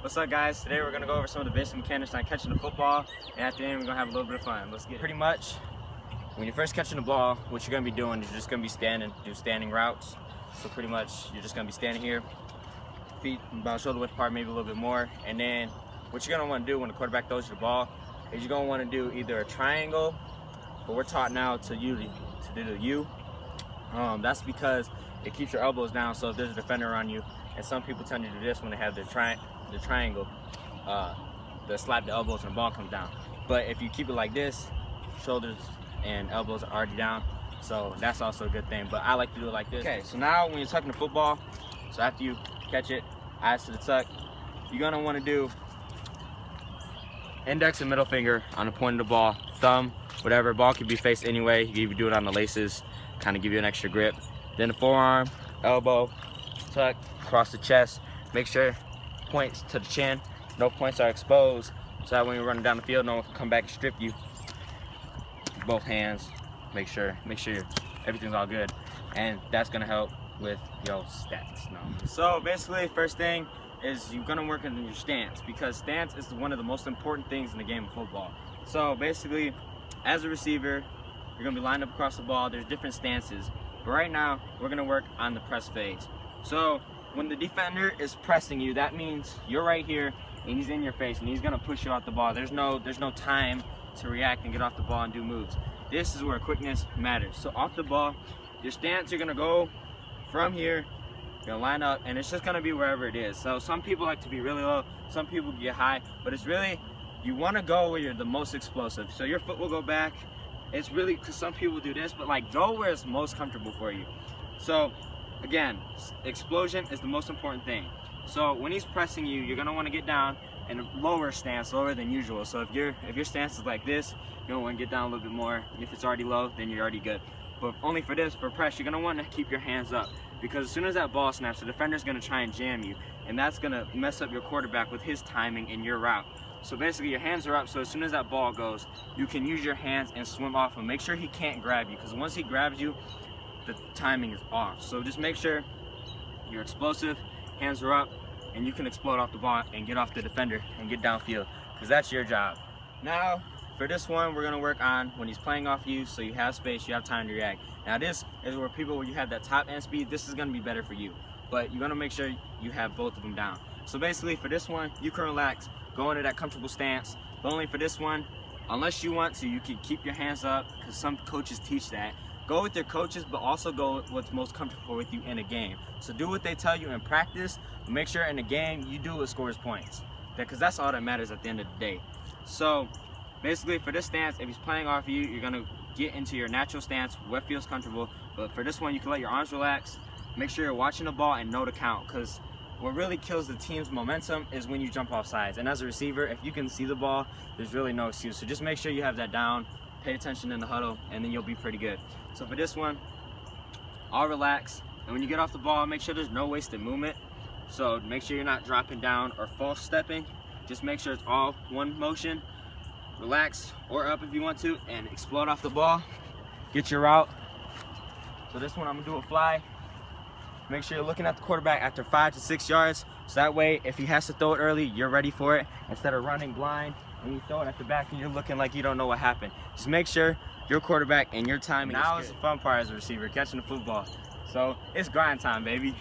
What's up, guys? Today we're gonna go over some of the basic mechanics on catching the football, and at the end we're gonna have a little bit of fun. Let's get it. Pretty much, when you're first catching the ball, what you're gonna be doing is you're just gonna be do standing routes. So pretty much, you're just gonna be standing here, feet about shoulder width apart, maybe a little bit more, and then what you're gonna want to do when the quarterback throws you the ball is you're gonna want to do either a triangle, but we're taught now to do the U. That's because it keeps your elbows down. So if there's a defender on you, and some people tend to do this when they have the triangle, they slap the elbows and the ball comes down. But if you keep it like this, shoulders and elbows are already down, so that's also a good thing. But I like to do it like this. Okay, so now when you're tucking the football, so after you catch it, eyes to the tuck, you're gonna want to do index and middle finger on the point of the ball, thumb, whatever. Ball can be faced anyway. You can do it on the laces, kind of give you an extra grip. Then the forearm, elbow, tuck, across the chest. Make sure points to the chin. No points are exposed, so that when you're running down the field, no one can come back and strip you. Both hands. Make sure everything's all good, and that's gonna help with your stats. No. So basically, first thing is you're gonna work on your stance, because stance is one of the most important things in the game of football. So basically, as a receiver, you're gonna be lined up across the ball. There's different stances, but right now we're gonna work on the press phase. So when the defender is pressing you, that means you're right here and he's in your face and he's gonna push you off the ball. There's no time to react and get off the ball and do moves. This is where quickness matters. So off the ball, your stance, you're gonna go from here, you're gonna line up, and it's just gonna be wherever it is. So some people like to be really low, some people get high, but it's really, you wanna go where you're the most explosive. So your foot will go back. It's really, because some people do this, but like go where it's most comfortable for you. So again, explosion is the most important thing. So when he's pressing you, you're gonna want to get down in a lower stance, lower than usual. So if your stance is like this, you're gonna want to get down a little bit more. If it's already low, then you're already good. But only for this, for press, you're gonna want to keep your hands up, because as soon as that ball snaps, the defender's gonna try and jam you, and that's gonna mess up your quarterback with his timing and your route. So basically, your hands are up, so as soon as that ball goes, you can use your hands and swim off him. Make sure he can't grab you, because once he grabs you, the timing is off. So just make sure you're explosive, hands are up, and you can explode off the ball and get off the defender and get downfield, because that's your job. Now, for this one, we're gonna work on when he's playing off you, so you have space, you have time to react. Now this is where when you have that top end speed, this is gonna be better for you, but you're gonna make sure you have both of them down. So basically, for this one, you can relax, go into that comfortable stance. But only for this one, unless you want to, you can keep your hands up, because some coaches teach that. Go with your coaches, but also go with what's most comfortable with you in a game. So do what they tell you in practice, but make sure in the game you do what scores points, because that's all that matters at the end of the day. So basically, for this stance, if he's playing off you, you're gonna get into your natural stance, what feels comfortable. But for this one, you can let your arms relax. Make sure you're watching the ball and know to count, because what really kills the team's momentum is when you jump off sides. And as a receiver, if you can see the ball, there's really no excuse. So just make sure you have that down, pay attention in the huddle, and then you'll be pretty good. So for this one, I'll relax. And when you get off the ball, make sure there's no wasted movement. So make sure you're not dropping down or false stepping. Just make sure it's all one motion. Relax or up if you want to, and explode off the ball. Get your route. So this one, I'm gonna do a fly. Make sure you're looking at the quarterback after 5 to 6 yards, so that way if he has to throw it early, you're ready for it, instead of running blind and you throw it at the back and you're looking like you don't know what happened. Just make sure your quarterback and your timing. Now is the fun part as a receiver, catching the football. So it's grind time, baby.